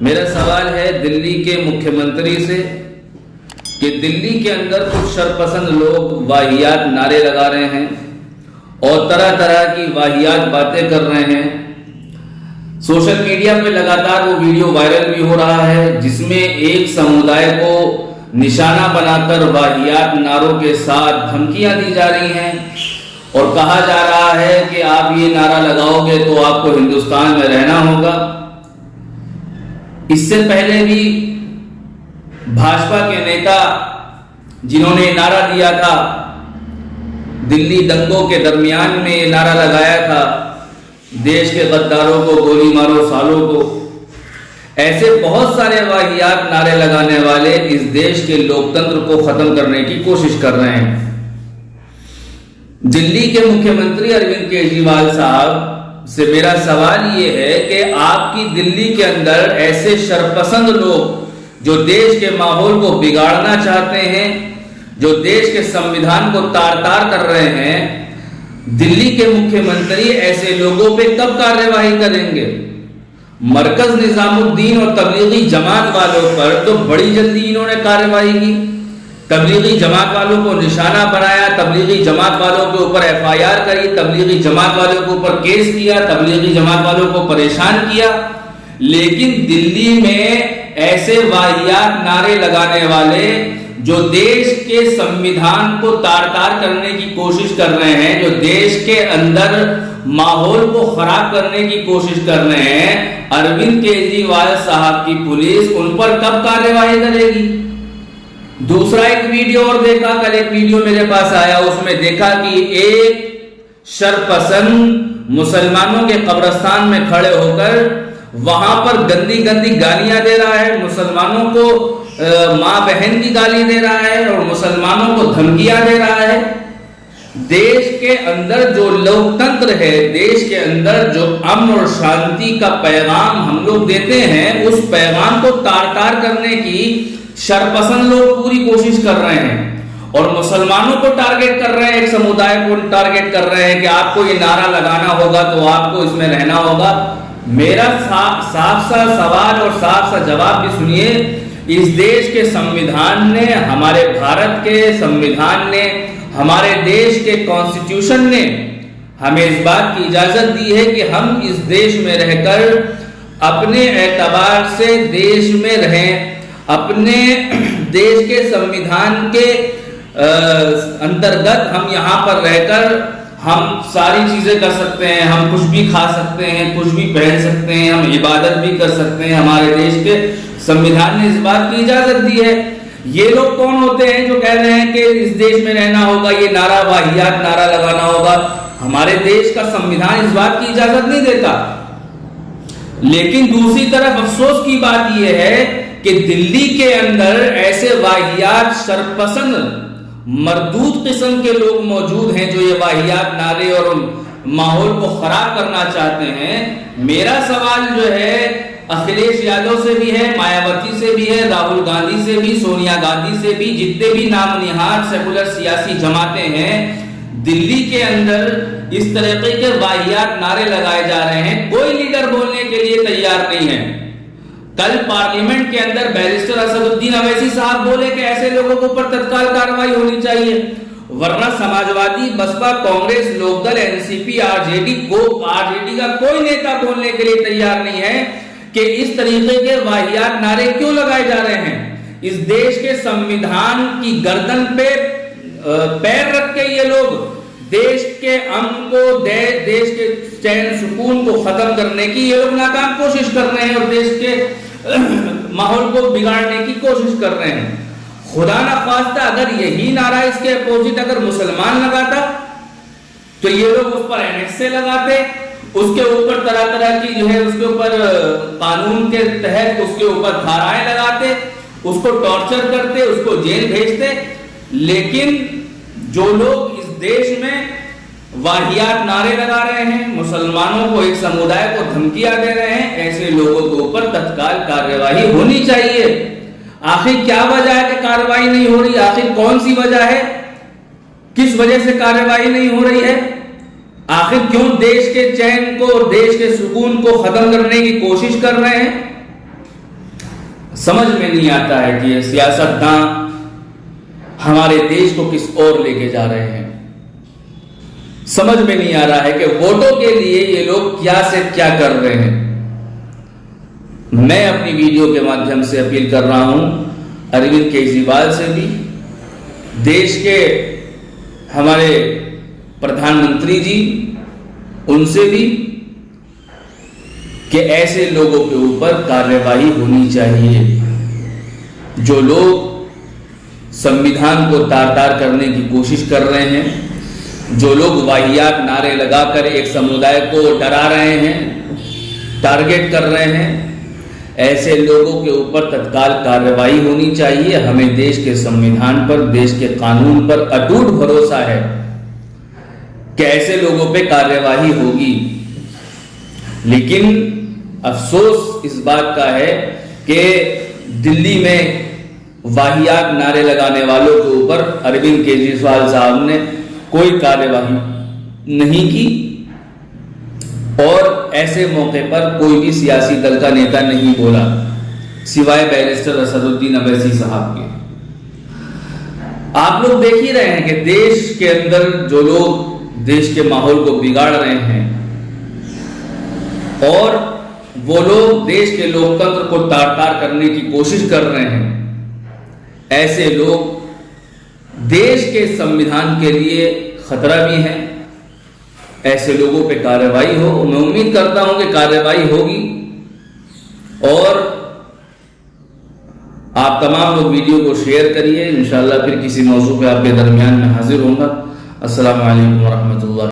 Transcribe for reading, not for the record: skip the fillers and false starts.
मेरा सवाल है दिल्ली के मुख्यमंत्री से कि दिल्ली के अंदर कुछ शरपसंद लोग वाहियात नारे लगा रहे हैं और तरह तरह की वाहियात बातें कर रहे हैं। सोशल मीडिया पे लगातार वो वीडियो वायरल भी हो रहा है जिसमें एक समुदाय को निशाना बनाकर वाहियात नारों के साथ धमकियां दी जा रही हैं और कहा जा रहा है कि आप ये नारा लगाओगे तो आपको हिंदुस्तान में रहना होगा। इससे पहले भी भाजपा के नेता जिन्होंने नारा दिया था, दिल्ली दंगों के दरमियान में ये नारा लगाया था, देश के गद्दारों को गोली मारो सालों को, ऐसे बहुत सारे वाहियात नारे लगाने वाले इस देश के लोकतंत्र को खत्म करने की कोशिश कर रहे हैं। दिल्ली के मुख्यमंत्री अरविंद केजरीवाल साहब से मेरा सवाल ये है कि आपकी दिल्ली के अंदर ऐसे शरपसंद लोग जो देश के माहौल को बिगाड़ना चाहते हैं, जो देश के संविधान को तार-तार कर रहे हैं, दिल्ली के मुख्यमंत्री ऐसे लोगों पे कब कार्यवाही करेंगे? मरकज निजामुद्दीन और तबलीगी जमात वालों पर तो बड़ी जल्दी इन्होंने कार्यवाही की। तबलीगी जमात वालों को निशाना बनाया, तबलीगी जमात वालों के ऊपर FIR करी, तबलीगी जमात वालों के ऊपर केस किया, तबलीगी जमात वालों को परेशान किया। लेकिन दिल्ली में ऐसे वाहियात नारे लगाने वाले जो देश के संविधान को तार-तार करने की कोशिश कर रहे हैं, जो देश के अंदर माहौल को खराब करने की कोशिश कर रहे हैं, अरविंद केजरीवाल साहब की पुलिस उन पर कब कार्यवाही करेगी? दूसरा एक वीडियो और देखा, कल एक वीडियो मेरे पास आया, उसमें देखा कि एक शरपसंद मुसलमानों के कब्रिस्तान में खड़े होकर वहां पर गंदी गंदी गालियां दे रहा है, मुसलमानों को मां बहन की गाली दे रहा है और मुसलमानों को धमकियां दे रहा है। देश के अंदर जो लोकतंत्र है, देश के अंदर जो अमन और शांति का पैगाम हम लोग देते हैं, उस पैगाम को तार-तार करने की शरपसंद लोग पूरी कोशिश कर रहे हैं और मुसलमानों को टारगेट कर रहे हैं, एक समुदाय को टारगेट कर रहे हैं कि आपको ये नारा लगाना होगा तो आपको इसमें रहना होगा। मेरा साफ सा सवाल और साफ सा जवाब भी सुनिए। इस देश के संविधान ने, हमारे भारत के संविधान ने, हमारे देश के कॉन्स्टिट्यूशन ने हमें इस बात की इजाजत दी है कि हम इस देश में रहकर अपने एतबार से देश में रहें, अपने देश के संविधान के अंतर्गत हम यहाँ पर रहकर हम सारी चीजें कर सकते हैं, हम कुछ भी खा सकते हैं, कुछ भी पहन सकते हैं, हम इबादत भी कर सकते हैं। हमारे देश के संविधान ने इस बात की इजाजत दी है। ये लोग कौन होते हैं जो कह रहे हैं कि इस देश में रहना होगा, ये नारा वाहियात नारा लगाना होगा? हमारे देश का संविधान इस बात की इजाजत नहीं देता। लेकिन दूसरी तरफ अफसोस की बात यह है कि दिल्ली के अंदर ऐसे वाहियात शरपसंद मरदूद किस्म के लोग मौजूद हैं जो ये वाहियात नारे और माहौल को खराब करना चाहते हैं। मेरा सवाल जो है अखिलेश यादव से भी है, मायावती से भी है, राहुल गांधी से भी, सोनिया गांधी से भी, जितने भी नामनिहाद सेकुलर सियासी जमातें हैं, दिल्ली के अंदर इस तरीके के वाहियात नारे लगाए जा रहे हैं। कोई लीडर बोलने के लिए तैयार नहीं है। कल पार्लियामेंट के अंदर बैरिस्टर असदुद्दीन अवैसी साहब बोले कि ऐसे लोगों के ऊपर तत्काल कार्रवाई होनी चाहिए, वरना समाजवादी, बसपा, कांग्रेस, लोकदल, एनसीपी, आरजेडी का कोई नेता बोलने के लिए तैयार नहीं है कि इस तरीके के वाहियात नारे क्यों लगाए जा रहे हैं। इस देश के संविधान की गर्दन पे पैर रख के ये लोग देश के अमन को, देश के चैन सुकून को खत्म करने की ये लोग नाकाम कोशिश कर रहे हैं और देश के माहौल को बिगाड़ने की कोशिश कर रहे हैं। खुदा ना खास्ता अगर यही नारा इसके अपोजिट अगर मुसलमान लगाता तो ये लोग उस पर NSA लगाते, उसके ऊपर तरह तरह की जो है उसके ऊपर कानून के तहत उसके ऊपर धाराएं लगाते, उसको टॉर्चर करते, उसको जेल भेजते। लेकिन जो लोग इस देश में वाहियात नारे लगा रहे हैं, मुसलमानों को, एक समुदाय को धमकियां दे रहे हैं, ऐसे लोगों के ऊपर तत्काल कार्यवाही होनी चाहिए। आखिर क्या वजह है कि कार्रवाई नहीं हो रही? आखिर कौन सी वजह है, किस वजह से कार्रवाई नहीं हो रही है? आखिर क्यों देश के चैन को, देश के सुकून को खत्म करने की कोशिश कर रहे हैं? समझ में नहीं आता है कि ये सियासतदान हमारे देश को किस ओर लेके जा रहे हैं। समझ में नहीं आ रहा है कि वोटों के लिए ये लोग क्या से क्या कर रहे हैं। मैं अपनी वीडियो के माध्यम से अपील कर रहा हूं अरविंद केजरीवाल से भी, देश के हमारे प्रधानमंत्री जी उनसे भी, कि ऐसे लोगों के ऊपर कार्यवाही होनी चाहिए जो लोग संविधान को तार-तार करने की कोशिश कर रहे हैं, जो लोग वाहियात नारे लगाकर एक समुदाय को डरा रहे हैं, टारगेट कर रहे हैं। ऐसे लोगों के ऊपर तत्काल कार्रवाई होनी चाहिए। हमें देश के संविधान पर, देश के कानून पर अटूट भरोसा है कि ऐसे लोगों पे कार्यवाही होगी। लेकिन अफसोस इस बात का है कि दिल्ली में वाहियात नारे लगाने वालों के ऊपर अरविंद केजरीवाल साहब ने कोई कार्यवाही नहीं की और ऐसे मौके पर कोई भी सियासी दल का नेता नहीं बोला सिवाय बैरिस्टर असदुद्दीन अवैसी साहब के। आप लोग देख ही रहे हैं कि देश के अंदर जो लोग देश के माहौल को बिगाड़ रहे हैं और वो लोग देश के लोकतंत्र को तार-तार करने की कोशिश कर रहे हैं, ऐसे लोग देश के संविधान के लिए खतरा भी है। ऐसे लोगों पे कार्रवाई हो। मैं उम्मीद करता हूं कि कार्रवाई होगी और आप तमाम लोग वीडियो को शेयर करिए। इंशाल्लाह फिर किसी मौजू पे आपके दरमियान में हाजिर होऊंगा। अस्सलाम वालेकुम व रहमतुल्लाह।